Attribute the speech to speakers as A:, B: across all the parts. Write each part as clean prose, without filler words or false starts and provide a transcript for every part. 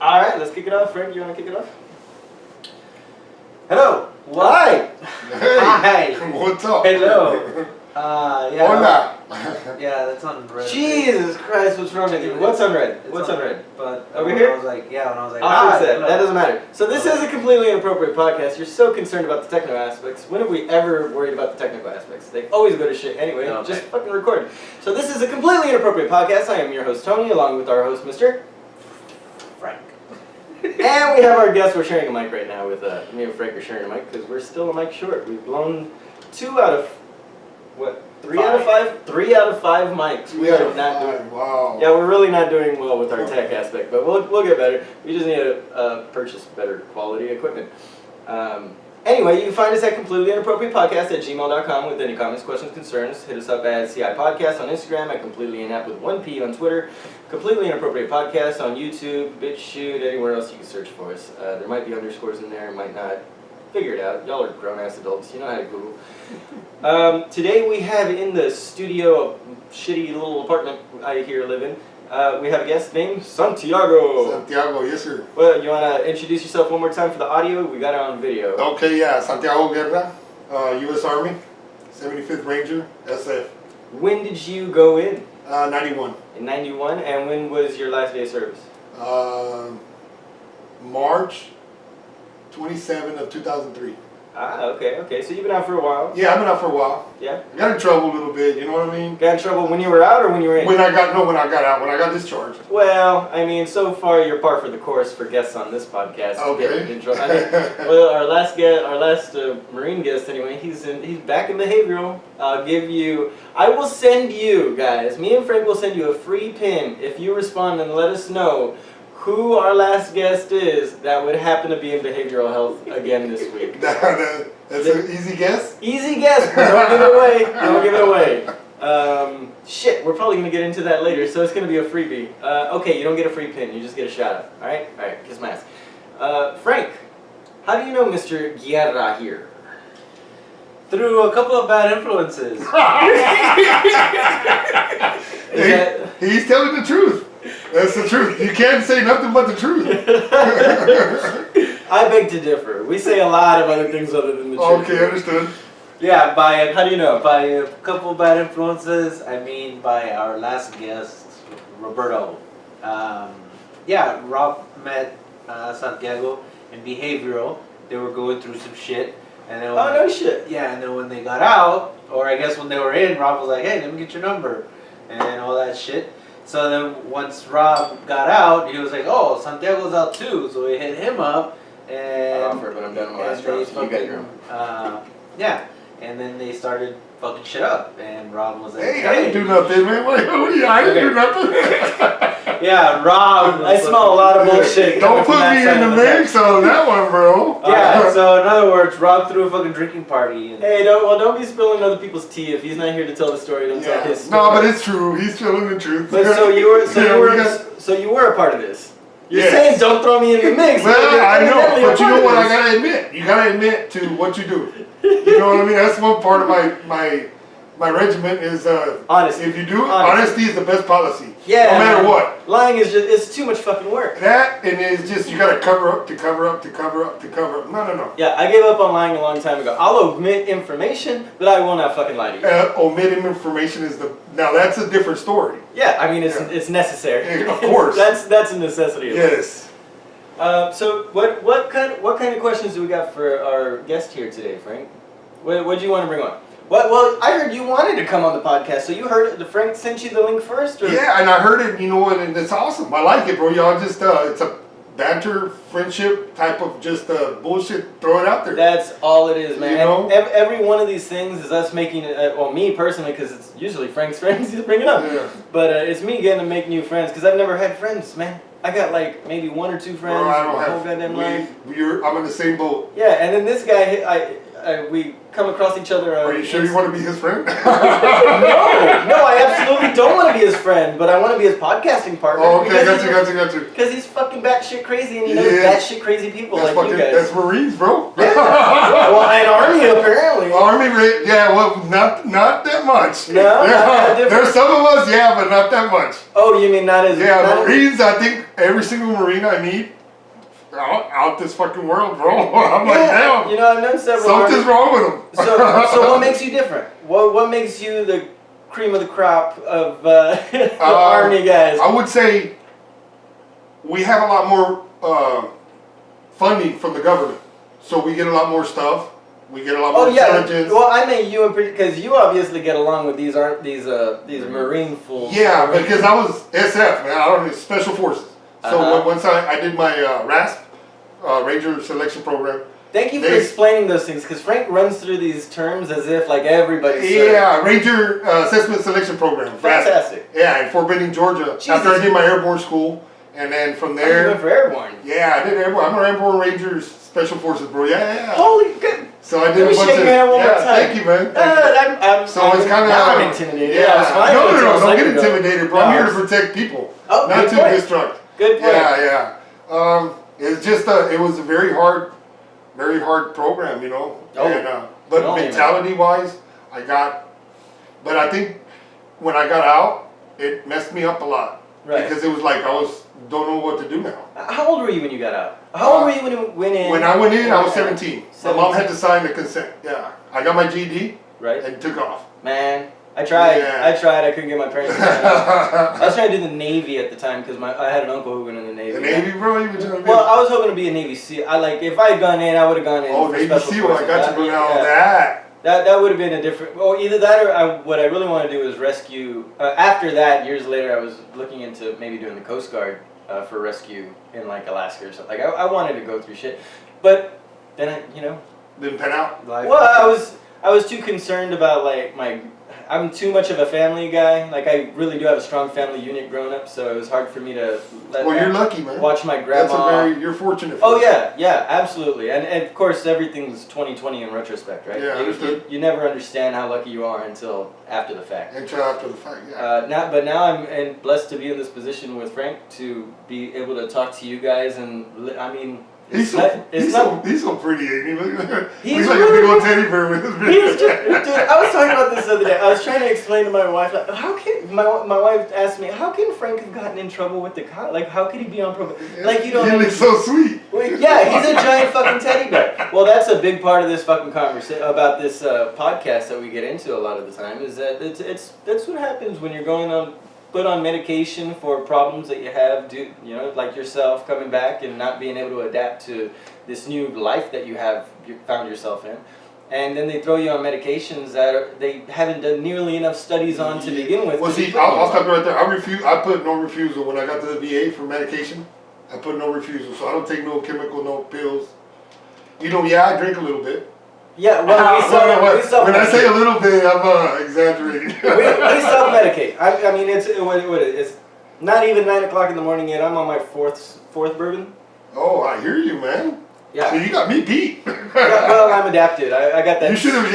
A: All right, let's kick it off. Frank, you want to kick it off?
B: Hello.
A: Why?
C: Hey,
B: Hi.
C: what's up?
A: Hello.
B: Yeah.
C: Hola.
B: Yeah, that's on red.
A: Jesus Christ, what's wrong with you? What's on red? What's on red?
B: But
A: Over
B: when
A: here?
B: I was like, when I was like,
A: I'll fix that.
B: hello.
A: That doesn't matter. So this is a completely inappropriate podcast. You're so concerned about the technical aspects. When have we ever worried about the technical aspects? They always go to shit anyway.
B: Okay.
A: Just fucking record. So this is a completely inappropriate podcast. I am your host, Tony, along with our host, Mr.
B: Frank.
A: And we have our guest. We're sharing a mic right now with me and Frank are sharing a mic because we're still a mic short. We've blown 2 out of, what, 3 out of 5? 3 out of 5 mics. We are not doing.
C: Wow.
A: Yeah, we're really not doing well with our tech aspect, but we'll get better. We just need to purchase better quality equipment. Anyway, you can find us at completelyinappropriatepodcast@gmail.com with any comments, questions, concerns. Hit us up at CI Podcast on Instagram, at completelyinap with 1P on Twitter, Completely Inappropriate Podcast on YouTube, BitChute, anywhere else you can search for us. There might be underscores in there, might not. Figure it out. Y'all are grown-ass adults. You know how to Google. Today we have in the studio, a shitty little apartment I here live in, we have a guest named Santiago.
C: Santiago, yes sir.
A: Well, you want to introduce yourself one more time for the audio? We got it on video.
C: Okay, yeah, Santiago Guerra, U.S. Army, 75th Ranger, SF.
A: When did you go in?
C: 91.
A: In 91? And when was your last day of service?
C: March 27 of 2003.
A: Ah, okay. So you've been out for a while.
C: Yeah, I've been out for a while.
A: Yeah?
C: I got in trouble a little bit, you know what I mean?
A: Got in trouble when you were out or when you were in?
C: When I got out, when I got discharged.
A: Well, I mean, so far you're par for the course for guests on this podcast.
C: Okay.
A: In trouble. I mean, well, our last Marine guest anyway, he's back in behavioral. I will send you guys, me and Frank will send you a free pin if you respond and let us know who our last guest is that would happen to be in behavioral health again this week.
C: That's an easy guess?
A: Easy guess, but don't give it away. Don't give it away. Shit, we're probably going to get into that later, so it's going to be a freebie. Okay, you don't get a free pin, you just get a shout out. Alright, kiss my ass. Frank, how do you know Mr. Guerra here?
B: Through a couple of bad influences.
C: He's telling the truth. That's the truth. You can't say nothing but the truth.
A: I beg to differ. We say a lot of other things other than the truth.
C: Okay, understood.
B: Yeah,
A: How do you know?
B: by a couple of bad influences, I mean by our last guest, Roberto. Rob met Santiago in behavioral. They were going through some shit. And then
A: no shit.
B: Yeah, and then when they got out, or I guess when they were in, Rob was like, hey, let me get your number. And all that shit. So then once Rob got out, he was like, oh, Santiago's out too. So we hit him up. And
A: I offered, but I'm done with my last round, so you got your own.
B: And then they started fucking shit up. And Rob was like,
C: hey, I didn't do nothing, man. I didn't do nothing.
B: Yeah, Rob.
A: I smell a lot of bullshit.
C: Don't put me in the mix on that one, bro.
B: Yeah, so in other words, Rob threw a fucking drinking party. And
A: Hey, don't be spilling other people's tea. If he's not here to tell the story, don't tell his story.
C: No, but it's true. He's telling the truth.
A: But so you were a part of this. You're
C: Yes.
A: saying don't throw me in the mix.
C: Well, I know,
A: evidently
C: but
A: a
C: you
A: part
C: know
A: of
C: what? I
A: this.
C: gotta admit. You gotta admit to what you do. You know what I mean? That's one part of my regiment is
A: honesty.
C: If you do, honesty is the best policy.
A: Yeah.
C: No matter what.
A: Lying is it's too much fucking work.
C: That and it's just you gotta cover up to cover up to cover up to cover up. No.
A: Yeah, I gave up on lying a long time ago. I'll omit information, but I will not fucking lie to you.
C: Omitting information is now that's a different story.
A: Yeah, I mean it's necessary.
C: Of course.
A: that's a necessity.
C: Yes.
A: So what kind of questions do we got for our guest here today, Frank? What do you want to bring on? Well, I heard you wanted to come on the podcast, so you heard it. Frank sent you the link first? Or?
C: Yeah, and I heard it, you know, and it's awesome. I like it, bro. Y'all just, it's a banter, friendship type of just bullshit. Throw it out there.
A: That's all it is, man.
C: You know?
A: Every one of these things is us making it, well, me personally, because it's usually Frank's friends he's bringing up.
C: Yeah.
A: But it's me getting to make new friends, because I've never had friends, man. I got like maybe 1 or 2 friends.
C: Bro, I don't
A: my
C: have,
A: whole goddamn life.
C: I'm in the same boat.
A: Yeah, and then this guy, we come across each other.
C: Are you sure you want to be his friend?
A: No, I absolutely don't want to be his friend, but I want to be his podcasting partner.
C: Oh, okay, got you.
A: Because he's fucking batshit crazy, and he knows batshit crazy people
C: That's
A: like you guys.
C: That's Marines, bro.
A: Yeah. Well, and Army apparently.
C: Yeah, well, not that much.
A: No,
C: yeah.
A: not different.
C: There's some of us, yeah, but not that much.
A: Oh, you mean not as?
C: Yeah,
A: not
C: Marines. I think every single Marine I meet, out this fucking world, bro. I'm like, damn.
A: You know, I've known several.
C: Something's wrong with them.
A: So what makes you different? What makes you the cream of the crop of the Army guys?
C: I would say we have a lot more funding from the government, so we get a lot more stuff. We get a lot more intelligence.
A: Well, I mean you because you obviously get along with these Marine fools.
C: Yeah, because I was SF, man. I don't know, Special Forces. So once I did my RASP, Ranger Selection Program.
A: Thank you for explaining those things, because Frank runs through these terms as if like everybody's.
C: Yeah, Ranger Assessment Selection Program.
A: Fantastic.
C: RASP. Yeah, in Fort Benning, Georgia.
A: Jesus.
C: After I did my airborne school, and then from there.
A: You went for airborne.
C: Yeah, I did airborne. I'm an airborne Ranger Special Forces, bro. Yeah.
A: Holy good.
C: So I did
A: Let me shake your hand one more time.
C: Thank you, man.
A: So
C: it's kind of.
A: Now I'm intimidated.
C: Yeah,
A: I was fine
C: no, don't get
A: ago.
C: intimidated, bro. I'm here to protect people,
A: Oh,
C: not
A: good
C: to
A: point.
C: destruct.
A: Good point.
C: Yeah. It's just it was a very hard program, you know.
A: Oh,
C: and, but mentality-wise, but I think when I got out, it messed me up a lot.
A: Right.
C: Because it was like don't know what to do now.
A: How old were you when you got out? How old were you when you went in?
C: When I went in, I was 17. My mom had to sign the consent. Yeah. I got my GED.
A: Right.
C: And took off.
A: Man, I tried.
C: Yeah.
A: I couldn't get my parents to sign up. I was trying to do the Navy at the time because I had an uncle who went in the Navy.
C: The Navy, bro? You were trying to be...
A: Well, I was hoping to be a Navy SEAL. If I had gone in, I would have gone in.
C: Oh,
A: for
C: Navy
A: Special
C: SEAL,
A: Forces.
C: I got you now.
A: Yeah. That would have been a different. Well, either that or what I really want to do is rescue. After that, years later, I was looking into maybe doing the Coast Guard for rescue in like Alaska or something. Like I wanted to go through shit, but then
C: Didn't pan out?
A: Well, I was too concerned about like I'm too much of a family guy. Like I really do have a strong family unit growing up, so it was hard for me to
C: you're lucky, man.
A: Watch my grandma.
C: You're fortunate.
A: Oh yeah, absolutely. And of course everything's 20/20 in retrospect, right?
C: Yeah,
A: you never understand how lucky you are until after the fact.
C: Until after the fact, yeah.
A: Now I'm blessed to be in this position with Frank to be able to talk to you guys, and I mean.
C: He's so pretty, ain't he? He's like
A: really
C: a big old teddy bear with his
A: dude, I was talking about this the other day. I was trying to explain to my wife, like, how can my wife asked me, how can Frank have gotten in trouble with the cop? Like, how could he be on probation? Like, you don't.
C: He looks so sweet.
A: Well, yeah, he's a giant fucking teddy bear. Well, that's a big part of this fucking conversation about this podcast that we get into a lot of the time. Is that that's what happens when you're put on medication for problems that you have, like yourself coming back and not being able to adapt to this new life that you found yourself in. And then they throw you on medications that they haven't done nearly enough studies on to begin with.
C: Well, see, I'll stop right there. I put no refusal when I got to the VA for medication. I put no refusal, so I don't take no chemical, no pills. I drink a little bit.
A: Yeah, well, we self-medicate.
C: When I say a little bit, I'm exaggerating.
A: we self-medicate. I mean, it's not even 9 o'clock in the morning yet. I'm on my fourth bourbon.
C: Oh, I hear you, man.
A: Yeah.
C: So you got me beat.
A: Well, I'm adapted. I got that.
C: You should have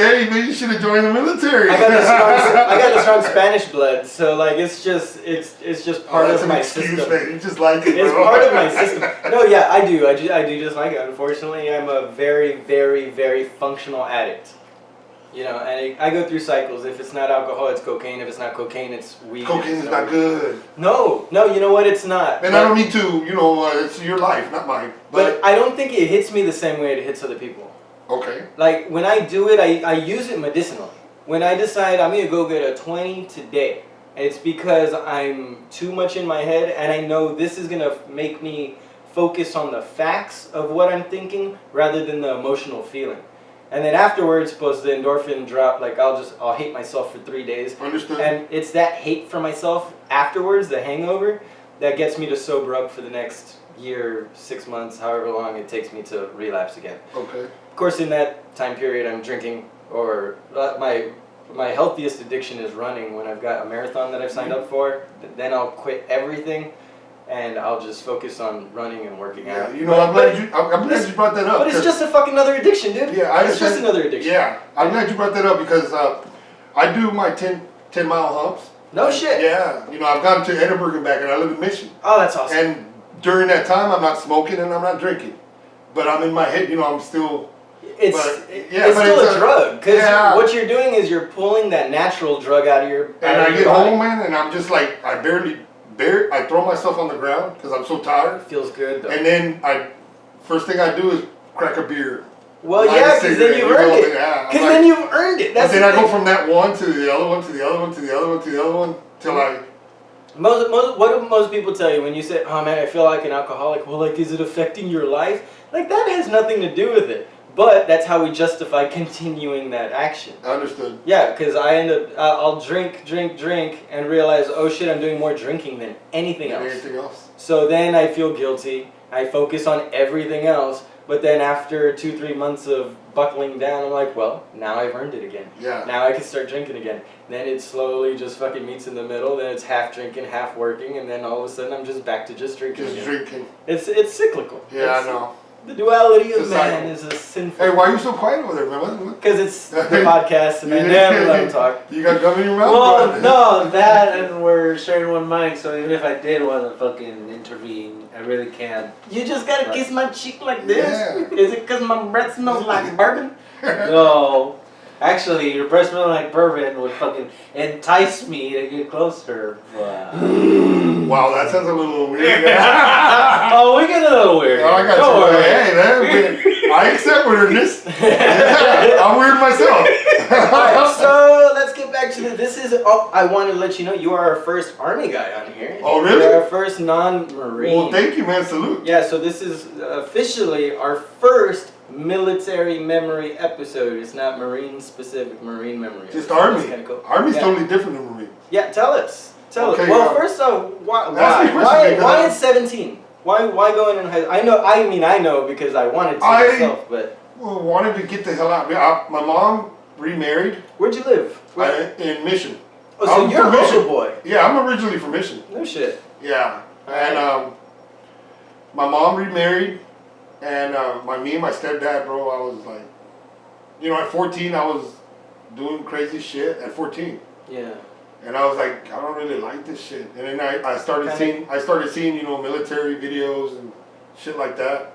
C: joined the military.
A: I got the strong Spanish blood, so like it's just part of my system.
C: Man. You just like it.
A: It's part of my system. No, yeah, I do just like it. Unfortunately, I'm a very, very, very functional addict. And I go through cycles. If it's not alcohol, it's cocaine. If it's not cocaine, it's weed.
C: Cocaine is not good.
A: No, you know what? It's not.
C: And I don't mean to, it's your life, not mine.
A: But I don't think it hits me the same way it hits other people.
C: Okay.
A: Like, when I do it, I use it medicinally. When I decide I'm going to go get a 20 today, it's because I'm too much in my head, and I know this is going to make me focus on the facts of what I'm thinking rather than the emotional feeling. And then afterwards, suppose the endorphin drop, like I'll hate myself for 3 days.
C: Understood.
A: And it's that hate for myself afterwards, the hangover, that gets me to sober up for the next year, 6 months, however long it takes me to relapse again.
C: Okay.
A: Of course, in that time period, I'm drinking, or my healthiest addiction is running. When I've got a marathon that I've signed up for, then I'll quit everything and I'll just focus on running and working out.
C: You know, I'm glad you brought that up.
A: But it's just a fucking another addiction, dude.
C: Yeah,
A: it's just another addiction.
C: Yeah, I'm glad you brought that up because I do my 10-mile humps.
A: No shit.
C: Yeah, you know, I've gone to Edinburgh and back, and I live in Mission.
A: Oh, that's awesome.
C: And during that time, I'm not smoking and I'm not drinking, but I'm in my head, you know, I'm still.
A: It's still a drug because what you're doing is you're pulling that natural drug out of your.
C: And I get home, man, and I'm just like I throw myself on the ground because I'm so tired.
A: It feels good though.
C: And then first thing I do is crack a beer.
A: Well, yeah, because then you've earned it. Because then you've earned it. That's
C: then I go from that one to the other one to the other one to the other one to the other one till I.
A: What do most people tell you when you say, "Oh man, I feel like an alcoholic"? Well, like, is it affecting your life? Like that has nothing to do with it. But that's how we justify continuing that action.
C: Understood.
A: Yeah, because I end up, I'll drink, and realize, oh shit, I'm doing more drinking than anything else.
C: Anything else?
A: So then I feel guilty. I focus on everything else. But then after 2-3 months of buckling down, I'm like, well, now I've earned it again.
C: Yeah.
A: Now I can start drinking again. Then it slowly just fucking meets in the middle. Then it's half drinking, half working, and then all of a sudden I'm just back to just drinking.
C: Just drinking.
A: It's cyclical.
C: Yeah, I know.
A: The duality of man is a sinful.
C: Hey, why are you so quiet over there, man?
A: Because it's the podcast and I never let him talk.
C: You got gum in your mouth?
B: Well, no, that and we're sharing one mic, so even if I did want to fucking intervene, I really can't.
A: You just gotta kiss my cheek like this? Yeah. Is it because my breath smells like bourbon?
B: No. Actually, your breath smelling like bourbon would fucking entice me to get closer.
C: Wow, that sounds a little weird.
B: Oh, we get a little weird.
C: Oh, I got
B: Don't
C: you.
B: worry.
C: Hey, man, I accept weirdness. I'm weird myself.
A: Alright, so let's get back to this is, I want to let you know, you are our first Army guy on here.
C: Oh, really?
A: You're our first non-Marine.
C: Well, thank you, man. Salute.
A: Yeah, so this is officially our first military memory episode. It's not Marine specific, Marine memory.
C: Just Army.
A: That's kind of cool.
C: Army's totally different than Marine.
A: Yeah, tell us.
C: Okay,
A: well, first off, why at 17? Why going in high school? I know because I wanted to myself, but
C: wanted to get the hell out. My mom remarried.
A: Where'd you live?
C: In Mission.
A: Oh, so you're a local boy.
C: Yeah, I'm originally from Mission.
A: No shit.
C: Yeah, and my mom remarried, and me and my stepdad, bro, I was like, you know, at 14 I was doing crazy shit at 14.
A: Yeah.
C: And I was like, I don't really like this shit. And then I started seeing, you know, military videos and shit like that.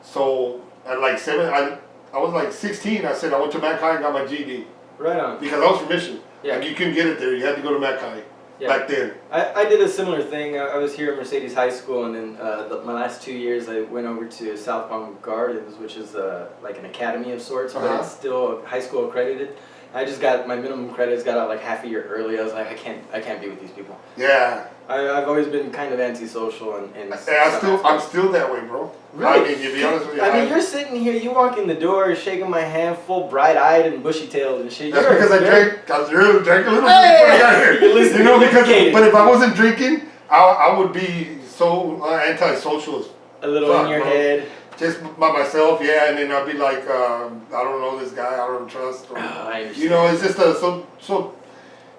C: So at like I was like 16. I said I went to Mac High and got my GED.
A: Right on.
C: Because I was from Mission.
A: Yeah.
C: Like you couldn't get it there. You had to go to Mac High. Yeah. Back then.
A: I did a similar thing. I was here at Mercedes High School, and then my last 2 years I went over to South Palm Gardens, which is like an academy of sorts, but it's still high school accredited. I just got my minimum credits, got out like half a year early. I was like, I can't be with these people.
C: Yeah.
A: I've always been kind of antisocial and
C: I'm still that way, bro.
A: Really?
C: I mean, to be honest with you.
A: I mean, you're sitting here, you walk in the door, shaking my hand, full bright-eyed and bushy-tailed and shit.
C: That's because I drank a little bit before I got here. You know, but if I wasn't drinking, I would be so antisocial.
A: A little in your head.
C: Just by myself, yeah, and then I'd be like, I don't know this guy, I don't trust. Or,
A: I understand.
C: you know, it's just so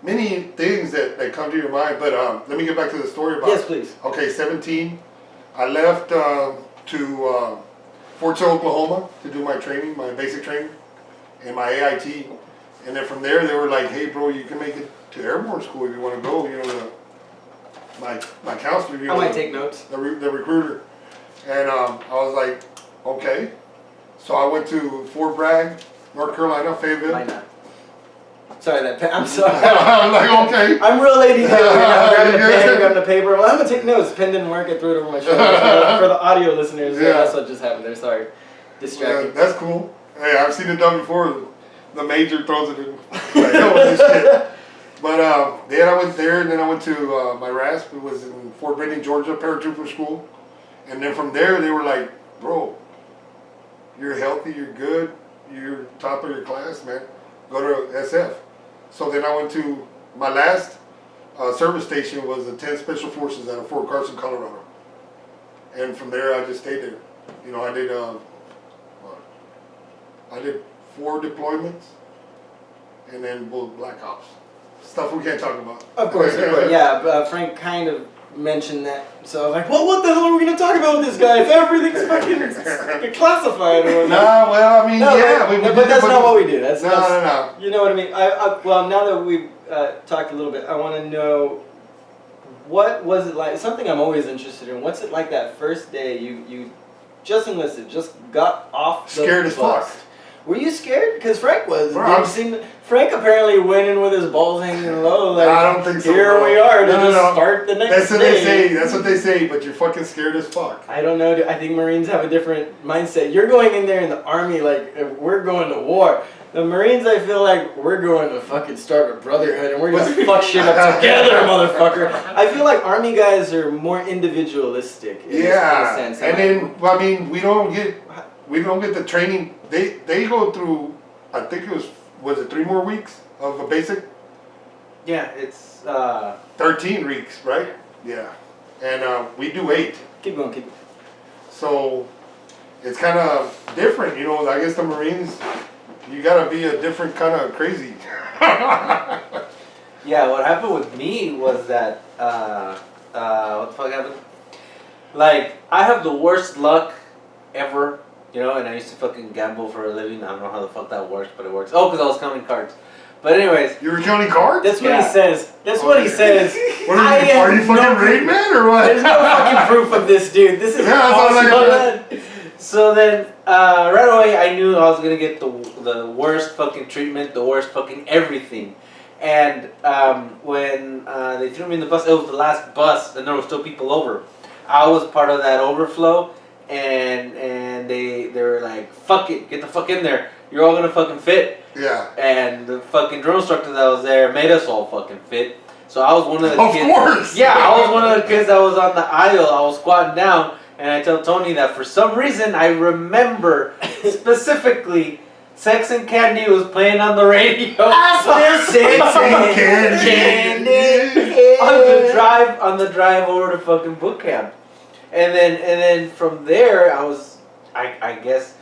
C: many things that come to your mind. But let me get back to the story about.
A: Yes, please.
C: Okay, 17. I left to Fort Sill, Oklahoma to do my training, my basic training, and my AIT. And then from there, they were like, "Hey, bro, you can make it to airborne school if you want to go." You know, my counselor.
A: I might take notes.
C: The recruiter. And I was like, okay. So I went to Fort Bragg, North Carolina, Fayetteville.
A: Why not? Sorry, I'm sorry.
C: I'm like, okay.
A: I'm real lady here. I'm grabbing a pen, grabbing a paper. Well, I'm going to take notes. Pen didn't work. I threw it over my shoulder. For the audio listeners, that's what just happened there. Sorry. Distracting.
C: Yeah, that's cool. Hey, I've seen it done before. The major throws it in. Like, hell with this shit. But then I went there, and then I went to my RASP. It was in Fort Benning, Georgia, paratrooper school. And then from there, they were like, bro, you're healthy, you're good, you're top of your class, man. Go to SF. So then I went to, my last service station was the 10th Special Forces out of Fort Carson, Colorado. And from there, I just stayed there. You know, I did 4 deployments, and then both Black Ops. Stuff we can't talk about.
A: Of course, yeah. Frank kind of mentioned that. So I was like, well, what the hell are we going to talk about with this guy if everything's fucking classified or whatnot?
C: No, well, I mean,
A: No,
C: yeah.
A: but that's not what we do. That's
C: No.
A: You know what I mean? Well, now that we've talked a little bit, I want to know, what was it like? Something I'm always interested in. What's it like that first day you just enlisted, just got off the
C: Scared as
A: bus?
C: fuck.
A: Were you scared? Because Frank was.
C: Bro,
A: Frank apparently went in with his balls hanging low. Like,
C: I don't think so.
A: Here
C: bro.
A: we are to
C: No.
A: start the next
C: That's what
A: day.
C: they say. That's what they say. But you're fucking scared as fuck.
A: I don't know. I think Marines have a different mindset. You're going in there in the Army like we're going to war. The Marines, I feel like we're going to fucking start a brotherhood and we're gonna fuck shit up together, motherfucker. I feel like Army guys are more individualistic. In
C: Yeah,
A: a sense.
C: and then I mean we don't get the training. They go through. I think it was it 3 more weeks of a basic.
B: Yeah, it's
C: 13 weeks, right? Yeah, and we do 8.
A: Keep going.
C: So it's kind of different, you know. I guess the Marines, you gotta be a different kind of crazy.
B: yeah. What happened with me was that what the fuck happened? Like, I have the worst luck ever, you know. And I used to fucking gamble for a living. I don't know how the fuck that works, but it works. Oh, because I was counting cards. But anyways,
C: You were counting cards?
A: That's what
B: Yeah.
A: he says. That's what he says.
C: What are you fucking Rain Man or what?
A: There's no fucking proof of this, dude. This is
C: Yeah, that's all I
A: impossible.
B: so then right away I knew I was gonna get the worst fucking treatment, the worst fucking everything. And when they threw me in the bus, it was the last bus, and there were still people over. I was part of that overflow, and they were like, "Fuck it, get the fuck in there. You're all gonna fucking fit."
C: Yeah.
B: And the fucking drill instructor that was there made us all fucking fit. So I was one of the
C: Of
B: kids.
C: course.
B: Yeah, I was one of the kids that was on the aisle. I was squatting down, and I tell Tony that for some reason I remember specifically Sex and Candy was playing on the radio.
A: Sex and Candy.
B: on the drive over to fucking boot camp. And then from there I guess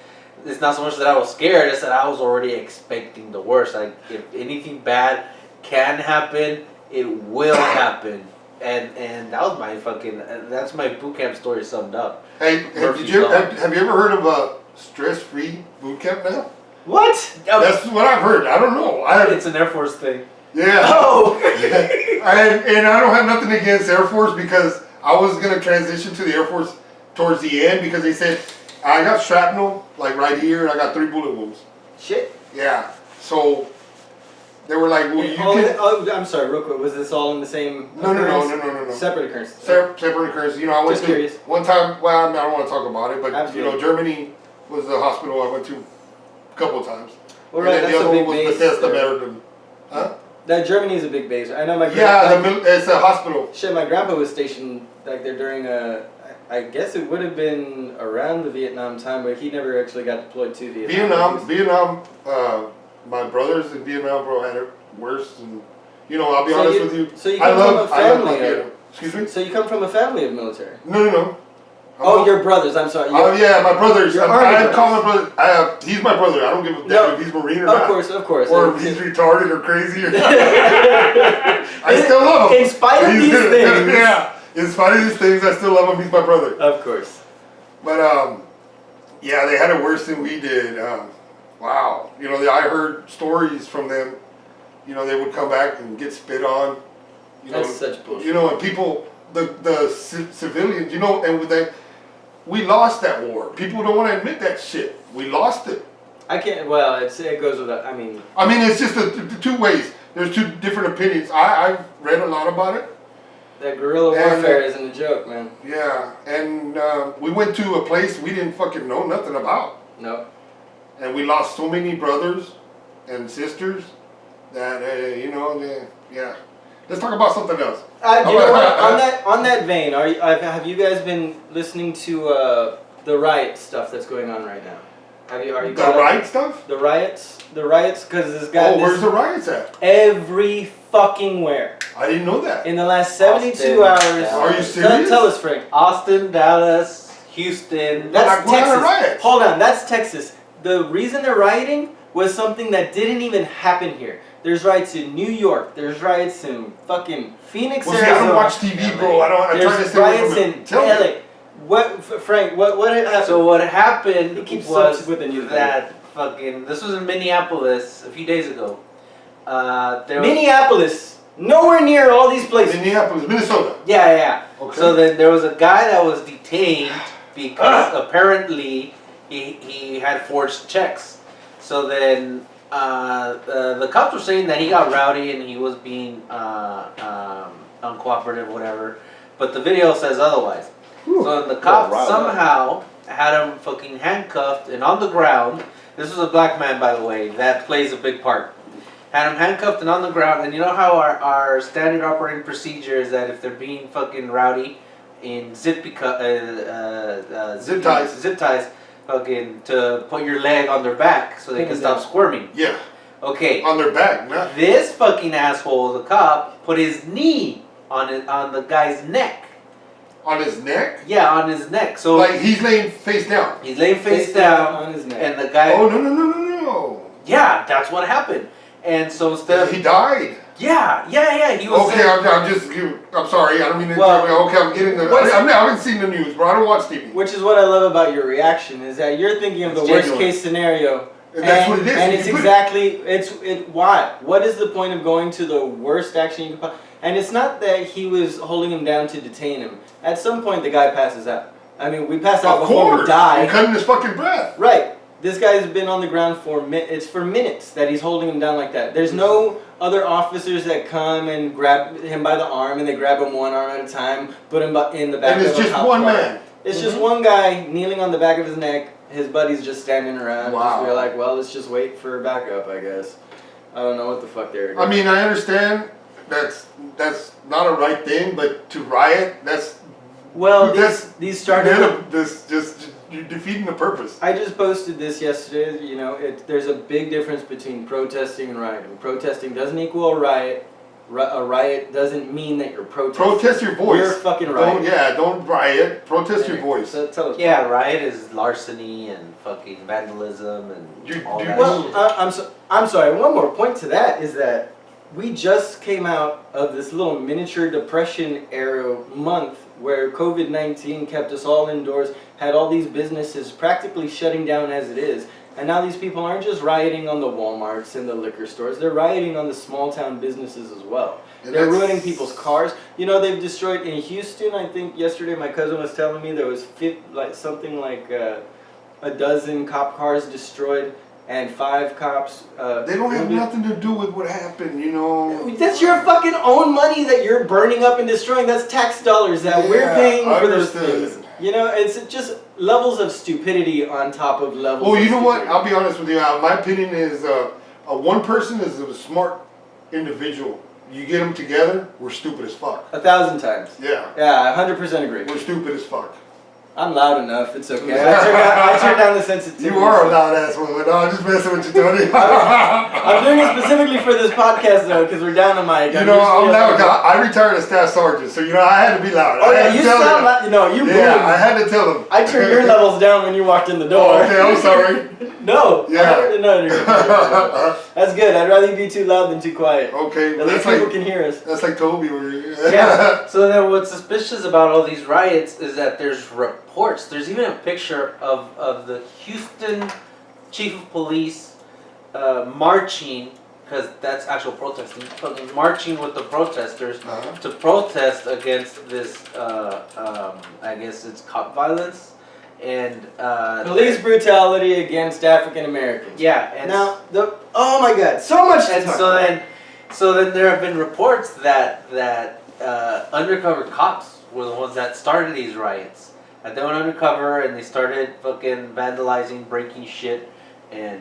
B: it's not so much that I was scared, it's that I was already expecting the worst. Like, if anything bad can happen, it will happen. And that was my fucking, that's my boot camp story summed up.
C: Hey, have you ever heard of a stress-free boot camp now?
A: What?
C: That's what I've heard. I don't know.
B: It's an Air Force thing.
C: Yeah.
A: Oh.
C: And I don't have nothing against Air Force, because I was gonna transition to the Air Force towards the end, because they said I got shrapnel like right here, and I got 3 bullet wounds.
A: Shit.
C: Yeah. So they were like, well, you can.
A: Oh, I'm sorry, real quick. Was this all in the same?
C: No.
A: Separate occurrence.
C: Separate occurrence. You know, I went
A: Just
C: to
A: curious.
C: one time. Well, I mean, I don't want to talk about it, but
A: Absolutely.
C: you know, Germany was the hospital I went to a couple of times.
A: Well,
C: And
A: right,
C: then
A: that's
C: the
A: a
C: other
A: big
C: one was
A: base.
C: Bethesda,
A: there.
C: Maryland. Huh?
A: That Germany's a big base. I know my
C: Yeah, it's a hospital.
A: Shit, my grandpa was stationed like there during I guess it would have been around the Vietnam time, but he never actually got deployed to Vietnam.
C: Vietnam. My brothers in Vietnam, bro, had it worse. And you know, I'll be honest with you.
A: So you
C: I
A: come
C: love
A: from a
C: my
A: family.
C: Vietnam. Excuse me.
A: So you come from a family of military.
C: No.
A: Oh, your brothers. I'm sorry.
C: Oh yeah, my brothers.
A: Your Army
C: I call my
A: brothers.
C: brother. He's my brother. I don't give a damn
A: No.
C: if he's Marine or not.
A: Of course.
C: Or if he's retarded or crazy. Or I still love him.
A: In spite of these things.
C: Yeah. In spite of these things, I still love him. He's my brother.
A: Of course.
C: But yeah, they had it worse than we did. Wow. You know, I heard stories from them. You know, they would come back and get spit on. You know,
A: That's such bullshit.
C: You know, and people, the civilians. You know, and with that. We lost that war. People don't want to admit that shit. We lost it.
A: I can't. Well, it goes without. I mean,
C: it's just the 2 ways. There's 2 different opinions. I've read a lot about it.
A: that guerrilla warfare isn't a joke, man.
C: Yeah, and we went to a place we didn't fucking know nothing about.
A: No.
C: And we lost so many brothers and sisters that you know, yeah. Let's talk about something else.
A: You know what? On that vein, have you guys been listening to the riot stuff that's going on right now? Are you
C: the riot stuff?
A: The riots, because this guy.
C: Where's the riots at?
A: Every fucking where.
C: I didn't know that.
A: In the last 72
B: Austin,
A: hours.
B: Dallas.
C: Are you serious?
A: Tell us, Frank.
B: Austin, Dallas, Houston.
A: That's
C: what kind of
A: Texas.
C: riots?
A: Hold on, that's Texas. The reason they're rioting was something that didn't even happen here. There's riots in New York. There's riots in fucking Phoenix,
C: Well, see,
A: Arizona.
C: I don't watch TV, bro. I try to
A: There's
C: stay away from
A: riots
C: it.
A: in
C: Tell
A: LA.
C: me.
A: What, Frank? What happened?
B: So what happened
A: He keeps
B: was
A: up with the news,
B: that fucking. This was in Minneapolis a few days ago. There was,
A: Minneapolis, nowhere near all these places.
C: Minneapolis, Minnesota.
B: yeah.
C: Okay.
B: So then there was a guy that was detained because apparently he had forged checks. So then the cops were saying that he got rowdy and he was being uncooperative, whatever. But the video says otherwise. So the cops somehow had him fucking handcuffed and on the ground. This was a black man, by the way. That plays a big part. Had him handcuffed and on the ground. And you know how our standard operating procedure is that if they're being fucking rowdy, in zip ties, fucking to put your leg on their back so they can stop squirming.
C: Yeah.
B: Okay.
C: On their back, not.
B: This fucking asshole, the cop, put his knee on the guy's neck.
C: On his neck?
B: Yeah, on his neck. So
C: Like he's laying face down.
B: he's laying face down
A: on his neck.
B: and the guy.
C: Oh, no.
B: Yeah, that's what happened. And so instead of
C: He died.
B: yeah, he was.
C: Okay, I'm sorry. I don't mean to
A: Well,
C: interrupt you. Okay, I'm getting the. I haven't seen the news, bro. I don't watch TV.
A: Which is what I love about your reaction is that you're thinking of the
B: It's
A: worst
B: genuine.
A: case scenario.
C: And that's what it is.
A: And
C: You
A: it's
C: put it-
A: exactly why? What is the point of going to the worst action you can? And it's not that he was holding him down to detain him. At some point, the guy passes out. I mean, we pass out
C: Of
A: before we
C: course.
A: die.
C: You're cutting his fucking breath.
A: Right. This guy's been on the ground for it's for minutes that he's holding him down like that. There's no other officers that come and grab him by the arm and they grab him one arm at a time, put him in the back
C: And
A: of
C: it's
A: a
C: just
A: cop
C: one
A: car.
C: man.
A: It's just one guy kneeling on the back of his neck. His buddy's just standing around.
C: Wow.
A: Just be like, well, let's just wait for backup, I guess. I don't know what the fuck they're doing.
C: I mean, I understand that's not a right thing, but to riot, that's
A: well,
C: that's
A: these started.
C: you're defeating the purpose.
A: I just posted this yesterday. You know, there's a big difference between protesting and rioting. Protesting doesn't equal a riot. A riot doesn't mean that you're protesting.
C: Protest your voice.
A: You're fucking rioting.
C: Don't riot. Protest your voice.
A: So tell us.
B: Yeah, riot is larceny and fucking vandalism and all that.
A: Well, I'm sorry. One more point to that is that we just came out of this little miniature depression era month where COVID-19 kept us all indoors, had all these businesses practically shutting down as it is. And now these people aren't just rioting on the Walmarts and the liquor stores, they're rioting on the small town businesses as well.
C: And
A: They're
C: that's-
A: ruining people's cars. You know, they've destroyed, in Houston, I think yesterday my cousin was telling me there was something like a dozen cop cars destroyed and 5 cops.
C: They don't have
A: wounded.
C: nothing to do with what happened, you know.
A: That's your fucking own money that you're burning up and destroying. That's tax dollars that we're paying
C: I
A: for those
C: understood.
A: things. You know, it's just levels of stupidity on top of levels.
C: Well, you
A: of
C: know what?
A: stupidity.
C: I'll be honest with you. My opinion is a one person is a smart individual. You get them together, we're stupid as fuck.
A: 1,000 times.
C: Yeah,
A: Yeah, 100% agree.
C: we're stupid as fuck.
A: I'm loud enough. It's okay. I turn down the sensitivity.
C: You are a loud ass woman. No, I'm just messing with you, Tony.
A: I'm doing it specifically for this podcast though, because we're down a mic.
C: You know, I'm loud. I retired as staff sergeant, so you know I had to be loud.
A: Oh
C: I
A: yeah,
C: had to
A: you
C: tell
A: sound
C: them.
A: like you boom.
C: Yeah, I had to tell them.
A: I turned your levels down when you walked in the door.
C: Oh, okay, I'm sorry.
A: No.
C: Yeah.
A: No. That's good. I'd rather you be too loud than too quiet.
C: Okay,
A: At
C: but
A: least
C: that's
A: people
C: like
A: can hear us.
C: that's like Toby.
B: Yeah. So then what's suspicious about all these riots is that there's reports. There's even a picture of the Houston chief of police marching, because that's actual protesting, fucking marching with the protesters to protest against this, I guess it's cop violence and
A: Police brutality against African Americans.
B: Yeah, and
A: now oh my God, so much to
B: and
A: talk
B: so
A: about.
B: then so then there have been reports that undercover cops were the ones that started these riots. That they went undercover and they started fucking vandalizing, breaking shit, and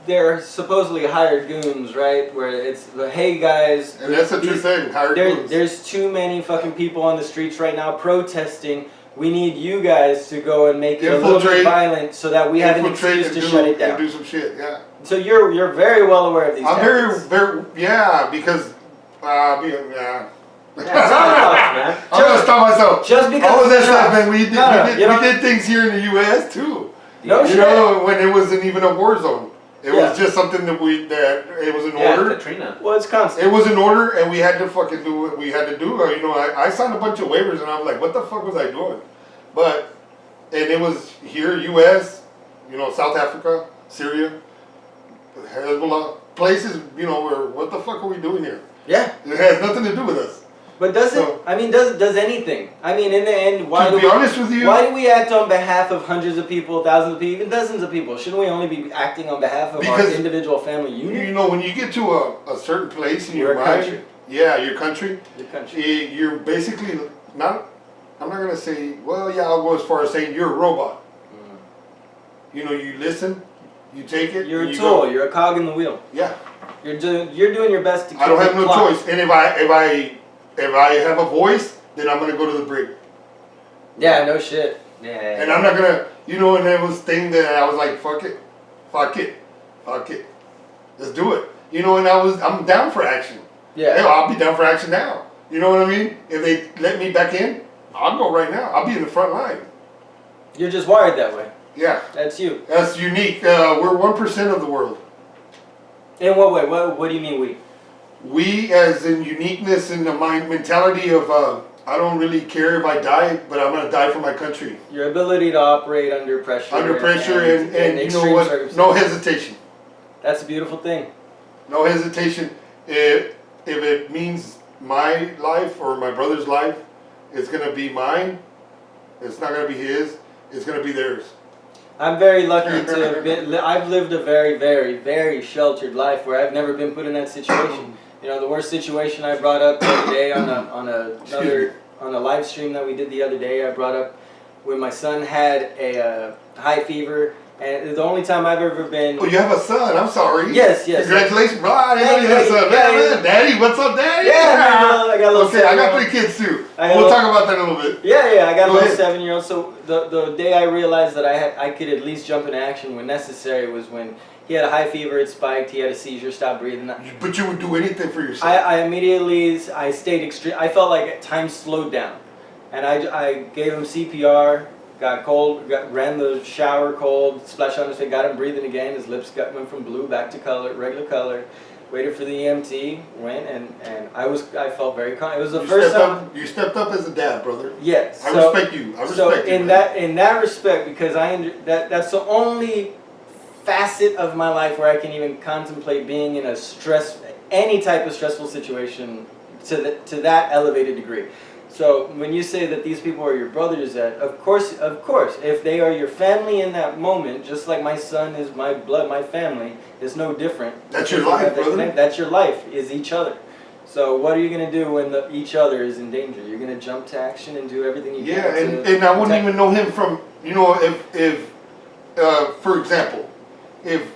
A: they're supposedly hired goons, right? Where it's the hey guys.
C: And that's a true thing. Hired goons.
A: There's too many fucking people on the streets right now protesting. We need you guys to go and make it a little bit violent so that we have an excuse to shut it down.
C: And do some shit, yeah.
A: So you're very well aware of these.
C: I'm
A: tactics.
C: very, yeah, because, yeah.
B: man.
C: I'm gonna stop myself.
A: Just because
C: all of that
A: it's
C: stuff,
A: drugs.
C: man. We did,
A: You
C: we did things here in the U.S. too.
A: No
C: You
A: shit.
C: know, when it wasn't even a war zone. It was just something that it was in order.
B: Katrina.
A: Well, it's constant.
C: It was in order, and we had to fucking do what we had to do. You know, I signed a bunch of waivers, and I was like, what the fuck was I doing? But, and it was here, U.S., you know, South Africa, Syria, Hezbollah, places, you know, where, what the fuck are we doing here?
A: Yeah.
C: It has nothing to do with us.
A: But does it? I mean, does anything? I mean, in the end, why
C: To be honest with you,
A: why do we act on behalf of hundreds of people, thousands of people, even dozens of people? Shouldn't we only be acting on behalf of our individual family unit?
C: you know, when you get to a certain place in your mind,
A: country.
C: yeah, your country,
A: Your
C: you're basically not. I'm not gonna say. Well, yeah, I'll go as far as saying you're a robot. You know, you listen, you take it.
A: You're a
C: you
A: tool.
C: go.
A: You're a cog in the wheel.
C: Yeah.
A: You're doing your best to keep
C: I don't have no
A: plot.
C: choice, and if I have a voice, then I'm gonna go to the brig.
A: Yeah, no shit.
B: Yeah.
C: And I'm not gonna, you know, and there was thing that I was like, fuck it, let's do it. You know, and I'm down for action.
A: Yeah.
C: Hell, I'll be down for action now. You know what I mean? If they let me back in, I'll go right now. I'll be in the front line.
A: You're just wired that way.
C: Yeah.
A: That's you.
C: That's unique. We're 1% of the world.
A: In what way? What do you mean we?
C: We, as in uniqueness in the mind mentality of, I don't really care if I die, but I'm gonna die for my country.
A: Your ability to operate under pressure.
C: Under pressure and you know
A: extreme
C: what?
A: circumstances.
C: No hesitation.
A: That's a beautiful thing.
C: No hesitation. If it means my life or my brother's life, it's gonna be mine. It's not gonna be his. It's gonna be theirs.
A: I'm very lucky to have been. I've lived a very, very, very sheltered life where I've never been put in that situation. You know, the worst situation I brought up the other day on a live stream that we did the other day. I brought up when my son had a high fever, and the only time I've ever been.
C: Oh, you have a son. I'm sorry.
A: Yes.
C: Congratulations, bro. I didn't know you had a son. Man, Daddy, what's up, Daddy?
A: Yeah, I got a little.
C: Okay, I got 3 kids too. We'll talk about that in a little bit.
A: Yeah, I got a
C: Go
A: little
C: ahead.
A: 7-year-old. So the day I realized that I could at least jump in action when necessary was when he had a high fever, it spiked, he had a seizure, stopped breathing.
C: But you would do anything for yourself.
A: I immediately stayed extreme. I felt like time slowed down, and I gave him CPR. Got cold, ran the shower cold, splashed on his face, got him breathing again. His lips went from blue back to color, regular color. Waited for the EMT, went, and I felt very calm. It was the first time.
C: You stepped up as a dad, brother.
A: Yes.
C: I respect you. I respect you.
A: In that respect, because that's the only facet of my life where I can even contemplate being in any type of stressful situation to that elevated degree. So when you say that these people are your brothers, of course, if they are your family in that moment, just like my son is my blood, my family is no different.
C: That's your life, brother.
A: That's your life, is each other. So what are you going to do when each other is in danger? You're going to jump to action and do everything you can.
C: Yeah, and I wouldn't even know him from, you know, if for example, if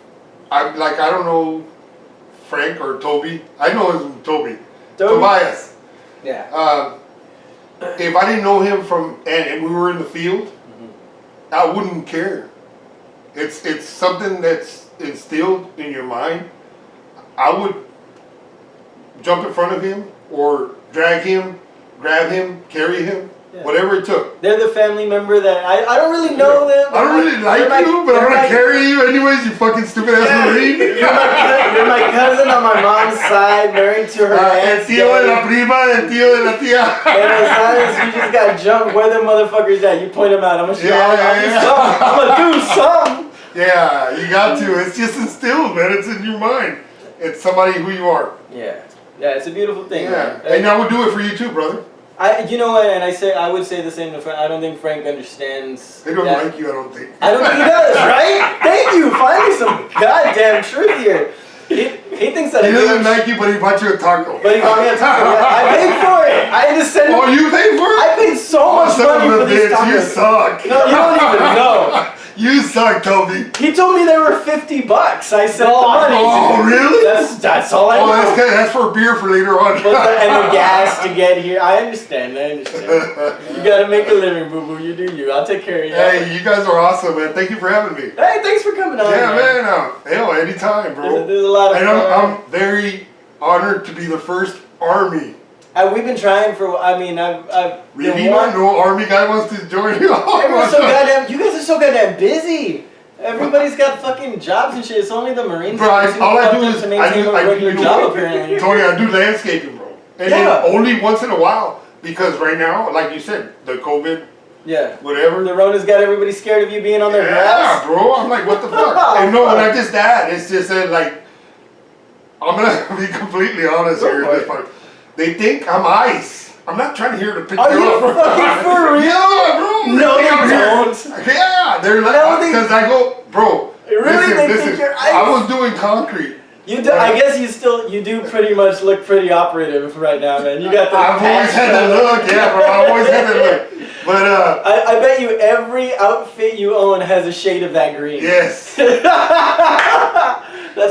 C: I don't know Frank or Toby. I know him Toby. Tobias.
A: Yeah.
C: If I didn't know him from, and we were in the field, I wouldn't care. It's something that's instilled in your mind. I would jump in front of him or drag him, grab him, carry him, whatever it took.
A: They're the family member that I don't really know them.
C: I don't really like you, but I'm gonna carry you anyways, you fucking stupid ass Marine.
A: You're my cousin on my mom's side, married to her aunt's
C: El tío de la prima, el tío de la tía.
A: And as long as you just got jumped, where the motherfuckers at? You point them out. I'm gonna shoot I'm gonna do something.
C: Yeah, you got to. It's just instilled, man. It's in your mind. It's somebody who you are.
A: Yeah, it's a beautiful thing.
C: Yeah,
A: Man.
C: and I would do it for you too, brother.
A: You know what? And I would say the same to Frank. I don't think Frank understands.
C: They don't like you, I don't think.
A: I don't think he does, right? Thank you. Finally, some goddamn truth here. He thinks that
C: he doesn't like you, but he bought you a taco.
A: But he bought me a taco. I paid for it. I just said.
C: Oh, you paid for it?
A: I paid so much money for these tacos.
C: You suck.
A: No, you don't even know.
C: You suck, Toby.
A: He told me they were $50. I sent the money.
C: Oh, really?
A: That's all I know.
C: Oh, that's for beer for later on.
A: And the gas to get here. I understand. You gotta make a living, boo boo. You do you. I'll take care of you.
C: Hey, you guys are awesome, man. Thank you for having me.
A: Hey, thanks for coming on.
C: Yeah, man. Hell, anytime, bro.
A: There's a lot of
C: and
A: fun.
C: I'm very honored to be the first Army.
A: We've been trying for. I mean, I've
C: really? No Army guy wants to join you.
A: You guys are so goddamn busy. Everybody's got fucking jobs and shit. It's only the Marines
C: Bro,
A: that
C: all I do
A: fucked up
C: is
A: to maintain a regular job apparently.
C: Tony, I do landscaping, bro. And then only once in a while, because right now, like you said, the COVID, whatever.
A: The Rona's got everybody scared of you being on their grass.
C: Yeah, bro. I'm like, what the fuck? And no, and not just that. It's just that, like, I'm gonna be completely honest here in this part. They think I'm ice. I'm not trying to hear the picture.
A: Are you fucking for real?
C: Yeah, bro.
A: No, they don't.
C: Yeah, they're like, because I go, bro.
A: Really, they think you're ice?
C: I was doing concrete.
A: You do. I guess you do pretty much look pretty operative right now, man. You got the.
C: I've always had that look, yeah, bro. I've always had that look. But
A: I bet you every outfit you own has a shade of that green.
C: Yes.
A: That's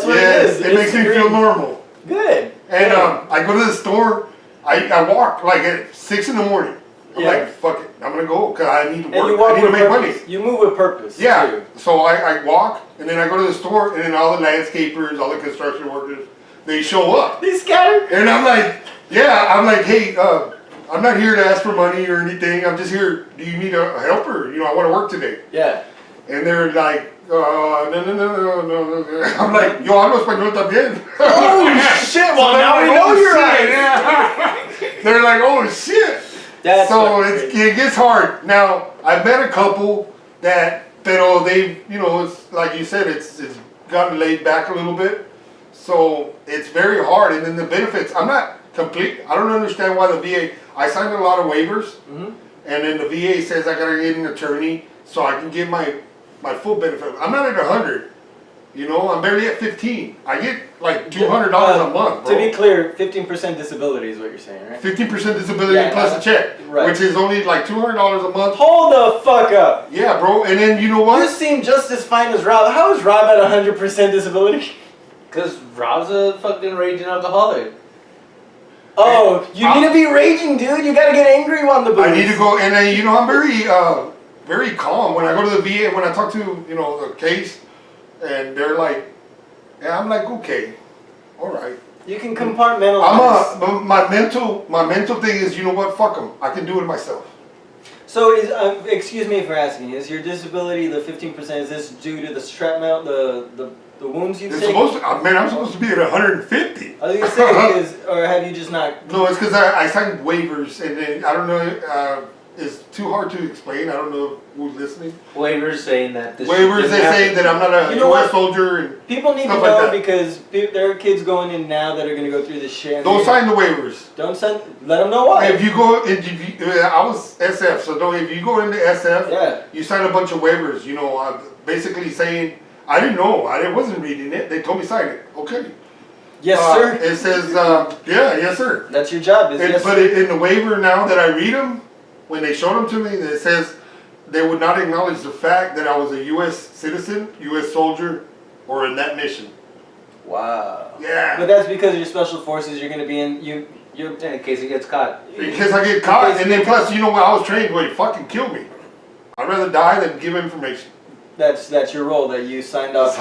A: what it is.
C: It makes me feel normal.
A: Good.
C: And I go to the store. I walk like at 6 in the morning. I'm like, fuck it, I'm gonna go because I need to work. I need to make money.
A: You move with purpose.
C: Yeah.
A: Too.
C: So I walk and then I go to the store and then all the landscapers, all the construction workers, they show up.
A: They scatter.
C: And I'm like, I'm like, hey, I'm not here to ask for money or anything. I'm just here. Do you need a helper? You know, I want to work today.
A: Yeah.
C: And they're like, no. I'm like, yo, hablo español también.
A: Oh shit! Well, now we know you're right.
C: Yeah. They're like, oh shit.
A: That's
C: so it gets hard. Now I've met a couple that, pero they, you know, it's like you said, it's gotten laid back a little bit. So it's very hard. And then the benefits, I don't understand why the VA. I signed a lot of waivers, and then the VA says I gotta get an attorney so I can get my full benefit. I'm not at 100, you know. I'm barely at 15. I get like $200 a month, bro.
A: To be clear, 15% disability is what you're saying, right?
C: 15% disability plus a check, which is only like $200 a month.
A: Hold the fuck up.
C: Yeah, bro. And then you know what?
A: You seem just as fine as Rob. How is Rob at 100% disability?
B: Because Rob's a fucking raging alcoholic.
A: Oh, you need to be raging, dude. You gotta get angry on the booze.
C: I need to go, and then, you know, I'm very calm when I go to the VA. When I talk to, you know, the case, and they're like, yeah, I'm like, okay, all right.
A: You can compartmentalize.
C: My mental thing is, you know what? Fuck them. I can do it myself.
A: So excuse me for asking. Is your disability the 15%? Is this due to the shrapnel, the wounds you've taken?
C: I'm supposed to be at 150.
A: I was gonna say, or have you just not?
C: No, it's because I signed waivers, and then I don't know. It's too hard to explain. I don't know who's listening.
B: Waivers saying that this
C: waivers they say that I'm not a U.S. soldier. And
A: people need to know because there are kids going in now that are going to go through this shit.
C: Don't sign the waivers.
A: Don't sign. Let them know why.
C: If you go, I was SF, so if you go into SF, you sign a bunch of waivers. You know, basically saying I didn't know. I wasn't reading it. They told me sign it. Okay.
A: Yes, sir.
C: It says yes, sir.
A: That's your job.
C: But in the waiver now that I read them. When they showed them to me, it says they would not acknowledge the fact that I was a U.S. citizen, U.S. soldier, or in that mission.
A: Wow.
C: Yeah.
A: But that's because you're special forces. You're going to be you're
B: in case he gets caught.
C: In case I get caught, and then plus, you know, when I was trained, fucking kill me. I'd rather die than give information.
A: That's your role that you signed up.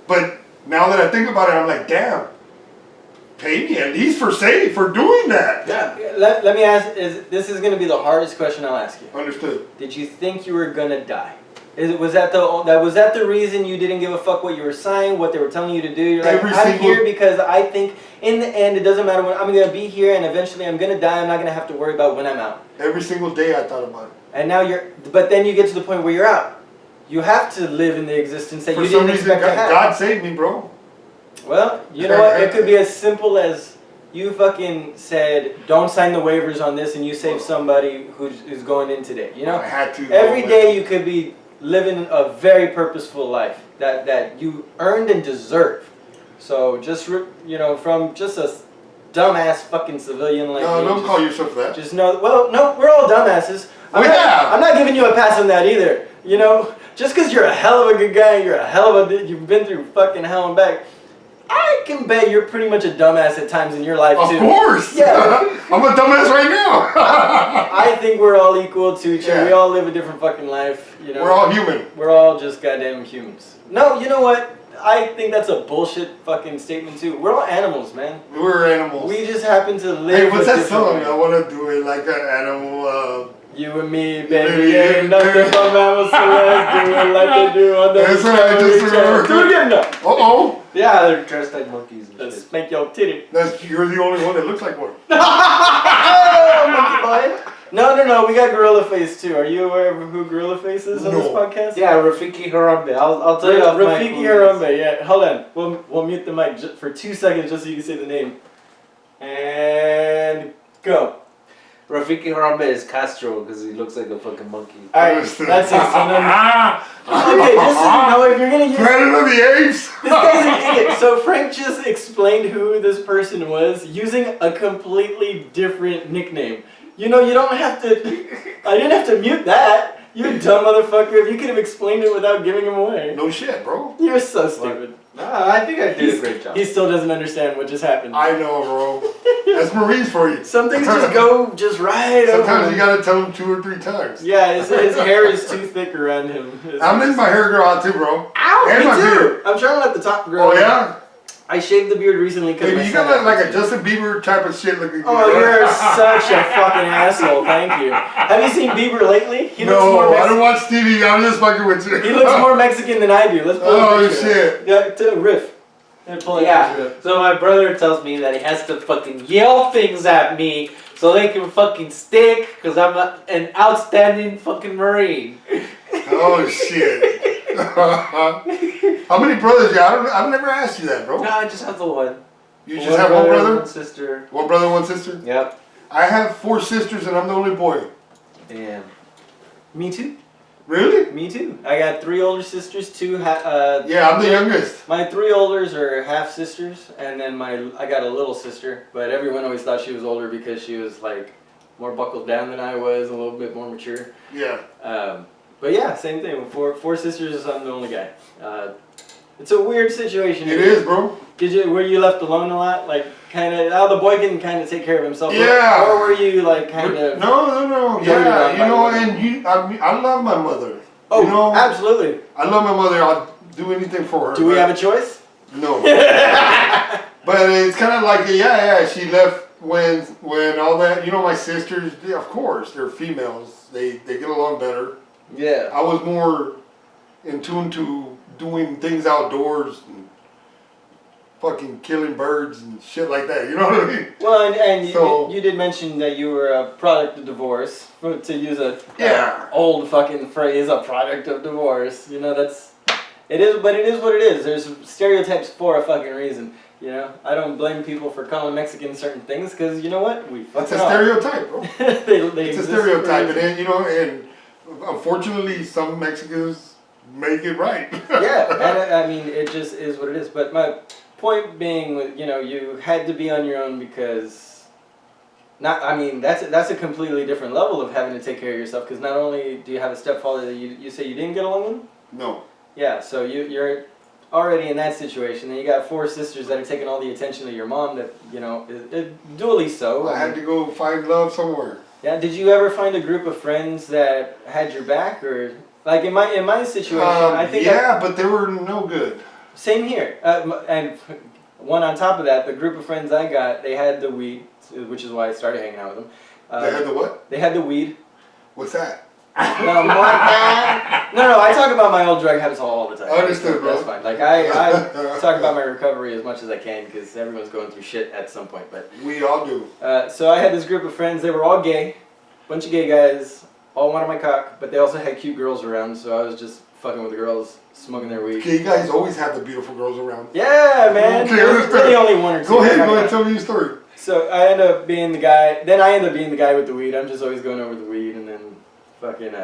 C: But now that I think about it, I'm like, damn. Pay me at least for doing that.
A: Yeah. Let me ask. This is going to be the hardest question I'll ask you.
C: Understood.
A: Did you think you were gonna die? Was that the reason you didn't give a fuck what you were saying, what they were telling you to do? You're like, I'm here because I think in the end it doesn't matter when I'm gonna be here and eventually I'm gonna die. I'm not gonna have to worry about when I'm out.
C: Every single day I thought about it.
A: And now but then you get to the point where you're out. You have to live in the existence that you didn't expect to have.
C: God saved me, bro.
A: Well, you know what? It could be as simple as you fucking said, don't sign the waivers on this, and you saved somebody who's going in today. You know,
C: I had to.
A: Every day you could be living a very purposeful life that you earned and deserve. So just from just a dumbass fucking civilian like
C: no, don't call yourself that.
A: Just know. Well, no, we're all dumbasses. I'm not giving you a pass on that either. You know, just because you're a hell of a good guy, you've been through fucking hell and back. I can bet you're pretty much a dumbass at times in your life too.
C: Of course.
A: Yeah.
C: I'm a dumbass right now.
A: I think we're all equal to each other. Yeah. We all live a different fucking life. You know.
C: We're all human.
A: We're all just goddamn humans. No, you know what? I think that's a bullshit fucking statement too. We're all animals, man.
C: We're animals.
A: We just happen to live.
C: Hey, what's that song? I want to do it like an animal.
A: You you and me, baby. Ain't nothing but mammals celeste doing like they do on the
C: That's what I just remembered.
A: Do it again now.
C: Uh-oh.
B: Yeah, they're dressed like monkeys and
A: Let's
B: shit.
A: make your titty.
C: You're the only one that looks like one.
A: Oh, monkey boy. No. We got Gorilla Face too. Are you aware of who Gorilla Face is on this
C: No.
A: podcast?
B: Yeah, Rafiki Harambe. I'll tell you off mic
A: Rafiki
B: who he is.
A: Harambe. Yeah. Hold on. We'll mute the mic for 2 seconds just so you can say the name. And go.
B: Rafiki Harambe is Castro because he looks like a fucking monkey.
A: All right. That's it. So then, okay, just so you know, if you're gonna use
C: Planet of the Apes.
A: this guy's an idiot. So Frank just explained who this person was using a completely different nickname. You know, you don't have to. I didn't have to mute that. You dumb motherfucker. If you could have explained it without giving him away.
C: No shit, bro.
A: You're so stupid.
B: Nah, I think I did a great job.
A: He still doesn't understand what just happened.
C: I know, bro. That's Marines for you.
A: Some things just go just right over.
C: Sometimes you
A: him.
C: gotta tell them 2 or 3 times.
A: Yeah, his hair is too thick around him.
C: I'm letting my hair grow out too, bro.
A: Ow,
C: And
A: me
C: my
A: too.
C: beard.
A: I'm trying to let the top grow.
C: Oh yeah?
A: I shaved the beard recently because
C: Hey, you got like a Justin Bieber type of shit looking.
A: Oh, you're such a fucking asshole. Thank you. Have you seen Bieber lately? He looks more
C: No, I don't watch TV. I'm just fucking with you.
A: He looks more Mexican than I do. Let's pull a
C: Oh
A: picture.
C: shit.
A: Yeah, riff. Yeah, pull a picture
B: Yeah,
A: up.
B: so my brother tells me that he has to fucking yell things at me so they can fucking stick because I'm an outstanding fucking Marine.
C: Oh shit. How many brothers you got? I've never asked you that, bro.
B: No, I just have the one.
C: You just have one brother?
B: One sister.
C: One brother, one sister?
B: Yep.
C: I have 4 sisters and I'm the only boy.
B: Damn.
A: Me too.
C: Really?
A: Me too. I got 3 older sisters, 2
C: Yeah, I'm the youngest.
A: My 3 olders are half sisters, and then I got a little sister, but everyone always thought she was older because she was like more buckled down than I was, a little bit more mature.
C: Yeah.
A: But yeah, same thing. 4 sisters, I'm the only guy. It's a weird situation.
C: It is, bro.
A: Were you left alone a lot? Like, kind of, the boy can kind of take care of himself.
C: Yeah.
A: Or were you like kind of?
C: No.
A: Dirty
C: Yeah,
A: around
C: you
A: by
C: know,
A: women.
C: and I love my mother.
A: Oh,
C: you know,
A: absolutely.
C: I love my mother. I'll do anything for her.
A: Do we have a choice?
C: No. But it's kind of like, yeah, she left when all that, you know, my sisters, yeah, of course, they're females. They get along better.
A: Yeah.
C: I was more in tune to doing things outdoors and fucking killing birds and shit like that. You know what I mean?
A: Well, and
C: So-
A: you did mention that you were a product of divorce. To use a
C: Yeah.
A: old fucking phrase, a product of divorce. You know, it is what it is. There's stereotypes for a fucking reason. You know, I don't blame people for calling Mexicans certain things because you know what? We
C: It's
A: fucking
C: a stereotype, bro.
A: they
C: It's a
A: exist for
C: stereotype, and
A: reasons.
C: then, you know, and unfortunately, some Mexicans make it right.
A: Yeah, and I mean, it just is what it is. But my point being, you know, you had to be on your own because, that's a completely different level of having to take care of yourself. Because not only do you have a stepfather that you say you didn't get along with,
C: No.
A: yeah, so you're already in that situation. Then you got 4 sisters that are taking all the attention of your mom. That you know, is dually so.
C: I had to go find love somewhere.
A: Yeah. Did you ever find a group of friends that had your back, or like in my situation? I think
C: yeah, but they were no good.
A: same here. And one on top of that, the group of friends I got, they had the weed, which is why I started hanging out with them.
C: They had the what?
A: They had the weed.
C: What's that?
A: No, I talk about my old drug habits all the time.
C: Understood, bro.
A: That's fine. Like I talk about my recovery as much as I can because everyone's going through shit at some point. But
C: We all do.
A: so I had this group of friends. They were all gay, bunch of gay guys, all wanted my cock, but they also had cute girls around. So I was just fucking with the girls, smoking their weed.
C: Okay, you guys always have the beautiful girls around.
A: Yeah, man.
C: Okay,
A: There's
C: understood.
A: really only 1 or 2.
C: Go ahead, tell me your story.
A: So I end up being the guy. Then I end up being the guy with the weed. I'm just always going over the weed, and then fucking.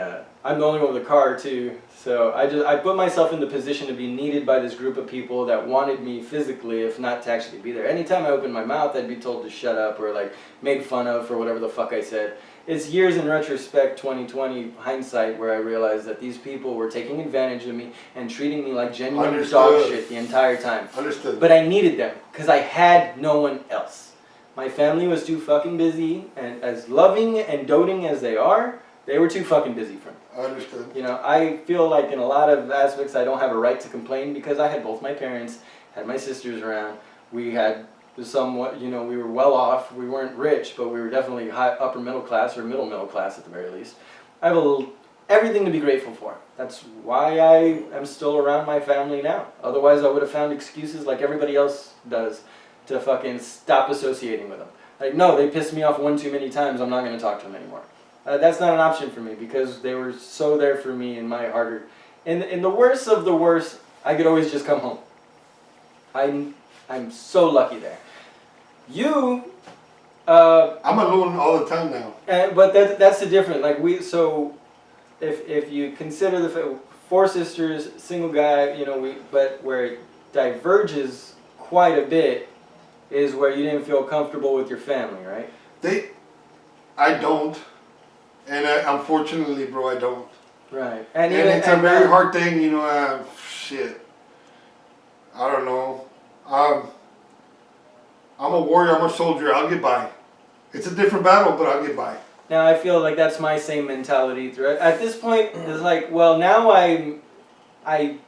A: I'm the only one with a car too. So I put myself in the position to be needed by this group of people that wanted me physically, if not to actually be there. Anytime I opened my mouth, I'd be told to shut up or like made fun of for whatever the fuck I said. It's years in retrospect, 2020 hindsight, where I realized that these people were taking advantage of me and treating me like genuine dog
C: Understood.
A: shit the entire time.
C: Understood.
A: But I needed them because I had no one else. My family was too fucking busy, and as loving and doting as they are, they were too fucking busy for me.
C: Understood.
A: You know, I feel like in a lot of aspects I don't have a right to complain because I had both my parents, had my sisters around. We had somewhat, you know, we were well off. We weren't rich, but we were definitely high, upper middle class or middle class at the very least. I have everything to be grateful for. That's why I am still around my family now. Otherwise, I would have found excuses like everybody else does to fucking stop associating with them. Like, no, they pissed me off one too many times. I'm not going to talk to them anymore. That's not an option for me because they were so there for me in my harder. In the worst of the worst, I could always just come home. I'm so lucky there. You,
C: I'm alone all the time now.
A: but that's the difference. Like if you consider the 4 sisters, single guy, you know, but where it diverges quite a bit is where you didn't feel comfortable with your family, right?
C: I don't, and unfortunately, bro, I don't.
A: Right,
C: and it's a very hard thing, you know. Shit, I don't know. I'm a warrior. I'm a soldier. I'll get by. It's a different battle, but I'll get by.
A: Now I feel like that's my same mentality through it. At this point, it's like, well, now I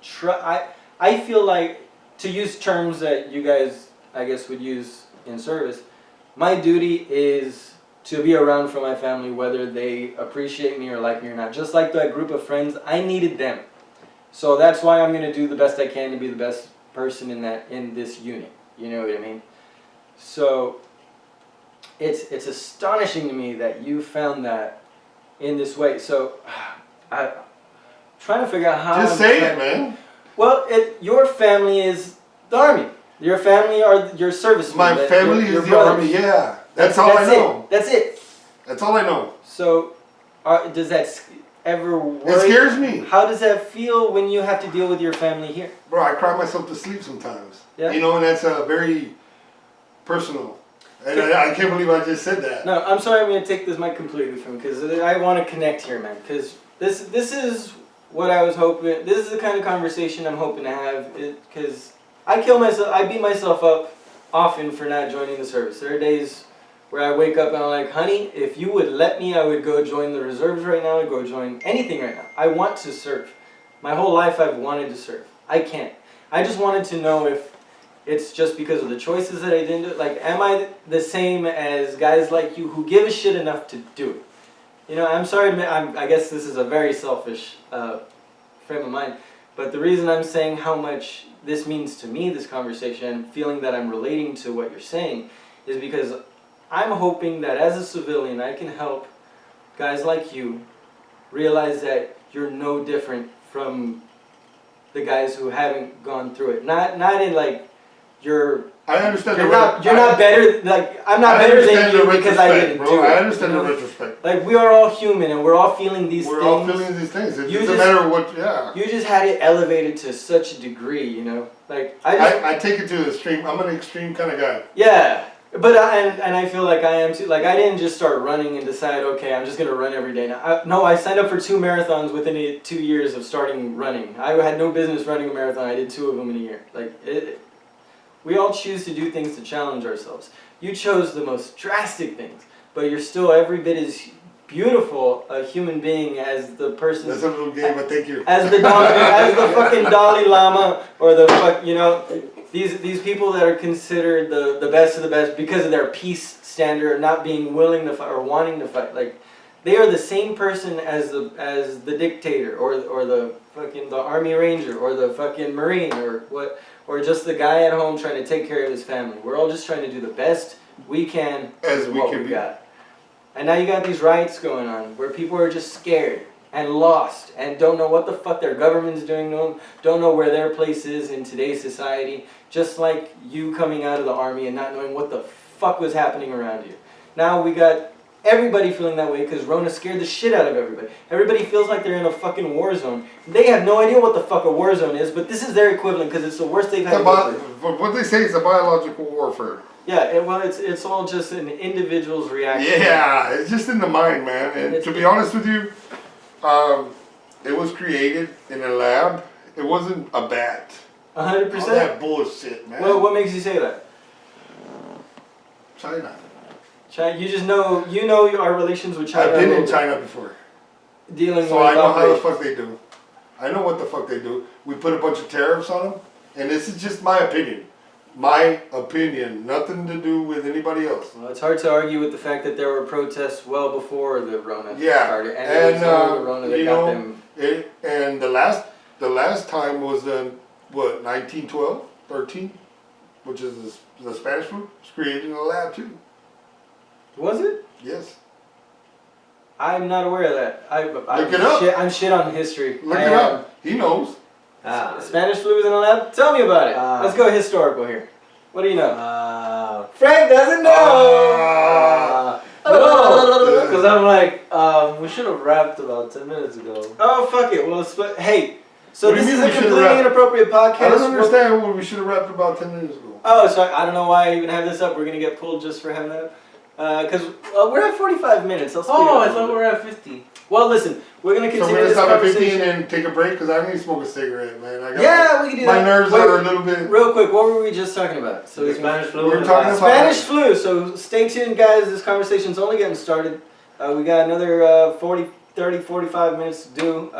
A: feel like, to use terms that you guys, I guess, would use in service, my duty is to be around for my family whether they appreciate me or like me or not. Just like that group of friends, I needed them. So that's why I'm going to do the best I can to be the best person in this unit. You know what I mean? So it's astonishing to me that you found that in this way. So I'm trying to figure out how.
C: Just say it, man.
A: Well, your family is the Army. Your family are your servicemen.
C: My family is the Army. Yeah, that's all I know.
A: That's it.
C: That's all I know.
A: So, does that ever worry?
C: It scares me.
A: How does that feel when you have to deal with your family here?
C: Bro, I cry myself to sleep sometimes.
A: Yeah.
C: You know, and that's very personal. And I can't believe I just said that.
A: No, I'm sorry. I'm going to take this mic completely from because I want to connect here, man. Because this is what I was hoping. This is the kind of conversation I'm hoping to have. Because I beat myself up often for not joining the service. There are days where I wake up and I'm like, honey, if you would let me, I would go join the reserves right now. I'd go join anything right now. I want to serve. My whole life I've wanted to serve. I can't. I just wanted to know if it's just because of the choices that I didn't do. Like, am I the same as guys like you who give a shit enough to do it? You know, I'm sorry to admit, I guess this is a very selfish frame of mind. But the reason I'm saying how much this means to me, this conversation, and feeling that I'm relating to what you're saying, is because I'm hoping that as a civilian, I can help guys like you realize that you're no different from the guys who haven't gone through it. Not in like
C: I understand.
A: You're not better. Like, I'm not better than you because I didn't do it.
C: I understand the retrospect.
A: Like, we are all human and we're all feeling these things.
C: We're all feeling these things. It's a matter of what. Yeah.
A: You just had it elevated to such a degree, you know. Like
C: I take it to the extreme. I'm an extreme kind of guy.
A: Yeah. But I feel like I am too. Like, I didn't just start running and decide, okay, I'm just gonna run every day now. No, I signed up for 2 marathons within 2 years of starting running. I had no business running a marathon. I did 2 of them in a year. Like, we all choose to do things to challenge ourselves. You chose the most drastic things, but you're still every bit as beautiful a human being as the person.
C: That's a little game, but thank you.
A: As the fucking Dalai Lama or the fuck, you know. These people that are considered the best of the best because of their peace standard, not being willing to fight or wanting to fight, like, they are the same person as the dictator or the fucking the army ranger or the fucking marine or just the guy at home trying to take care of his family. We're all just trying to do the best we can
C: as
A: with what we got. And now you got these riots going on where people are just scared and lost and don't know what the fuck their government's doing, don't know where their place is in today's society, just like you coming out of the army and not knowing what the fuck was happening around you. Now we got everybody feeling that way because Rona scared the shit out of everybody. Everybody feels like they're in a fucking war zone. They have no idea what the fuck a war zone is, but this is their equivalent because it's the worst they've had.
C: What they say is a biological warfare.
A: Yeah, it's all just an individual's reaction.
C: Yeah, it's just in the mind, man. And to be honest with you, it was created in a lab. It wasn't a bat.
A: 100%.
C: All that bullshit, man.
A: Well, what makes you say that?
C: China.
A: China. You just know. You know our relations with China.
C: I've been in China before.
A: Dealing
C: so
A: with.
C: I know how the fuck they do. I know what the fuck they do. We put a bunch of tariffs on them, and this is just my opinion. my opinion. Nothing to do with anybody else.
A: Well, it's hard to argue with the fact that there were protests well before the Rona
C: Yeah,
A: started, and it was only the Rona that
C: you
A: got
C: know,
A: them.
C: And the last time was in what 1912, 13, which is the Spanish flu. It's created in a lab too.
A: Was it?
C: Yes.
A: I'm not aware of that.
C: Look it up.
A: I'm shit on history.
C: Look it up. He knows.
A: Spanish flu was in a lab? Tell me about it. Let's go historical here. What do you know? Frank doesn't know!
B: Because I'm like, we should have wrapped about 10 minutes ago.
A: Oh, fuck it. Well, hey, so
C: What do you
A: this is
C: mean
A: a
C: we should've
A: completely
C: wrapped?
A: inappropriate podcast.
C: I don't understand what we should have wrapped about 10 minutes ago.
A: Oh, so I don't know why I even have this up. We're going to get pulled just for having that up. Because we're at 45 minutes. I'll speed it
B: Oh,
A: up
B: I
A: a
B: thought we
A: little
B: were at 50.
A: bit. Well, listen, we're going to
C: So
A: continue
C: we're
A: this
C: gonna stop at 50
A: conversation.
C: and then take a break because I need to smoke a cigarette, man. I got
A: Yeah, we can do that.
C: my nerves
A: Wait,
C: are a little bit.
A: Real quick, what were we just talking about? So
B: The Spanish flu.
C: We're talking about
A: Spanish flu. So stay tuned, guys. This conversation's only getting started. We got another 45 minutes to do.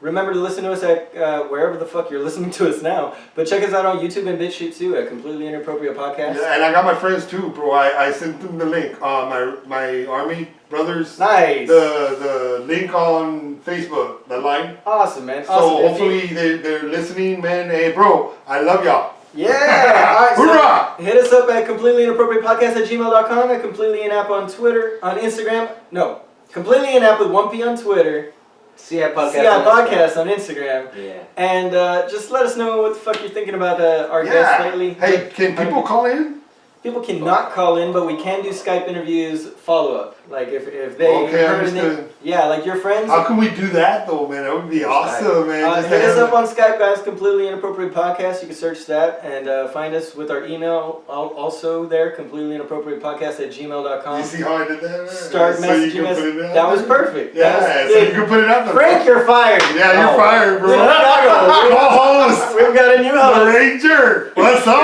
A: Remember to listen to us at wherever the fuck you're listening to us now. But check us out on YouTube and BitChute too at Completely Inappropriate Podcast.
C: Yeah, and I got my friends too, bro. I sent them the link. My army brothers.
A: Nice.
C: The link on Facebook, the line.
A: Awesome, man.
C: So
A: Awesome.
C: hopefully they're listening, man. Hey, bro, I love y'all.
A: Yeah. All right,
C: Hoorah!
A: so hit us up at completelyinappropriatepodcast@gmail.com, at Completely Inap on Twitter, on Instagram. No, Completely Inap with 1P on Twitter.
B: CI Podcast.
A: CI Podcast on Instagram.
B: Yeah.
A: And just let us know what the fuck you're thinking about our guests lately.
C: Hey, can people call in?
A: People cannot call in, but we can do Skype interviews follow-up. Like if they
C: Okay,
A: heard anything.
C: understood.
A: Yeah, like your friends.
C: How can we do that though, man? That would be awesome, man. Just
A: Hit
C: to
A: us
C: have
A: up on Skype, guys. Completely Inappropriate Podcast. You can search that and find us with our email also there. CompletelyInappropriatePodcast@gmail.com.
C: You see how I did that? Man?
A: Start
C: So you
A: messaging
C: can
A: us.
C: put it out
A: That was
C: there?
A: perfect.
C: Yeah,
A: That was,
C: so you can put it out there.
A: Frank, you're fired.
C: Yeah, you're fired, bro.
A: Santiago,
C: Co-host.
A: we've got a new
C: The
A: host.
C: Ranger. What's up?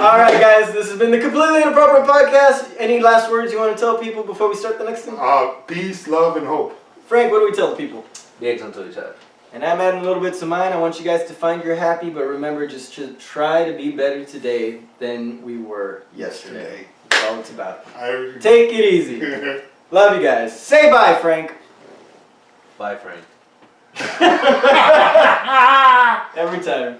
A: All right, guys. This has been the Completely Inappropriate Podcast. Any last words you want to tell people before we start the next thing?
C: Peace, love, and hope.
A: Frank, what do we tell the people?
B: Be excellent to each other.
A: And I'm adding a little bit to mine. I want you guys to find your happy, but remember, just to try to be better today than we were yesterday. That's all it's about. Take it easy. Love you guys. Say bye, Frank.
B: Bye, Frank.
A: Every time.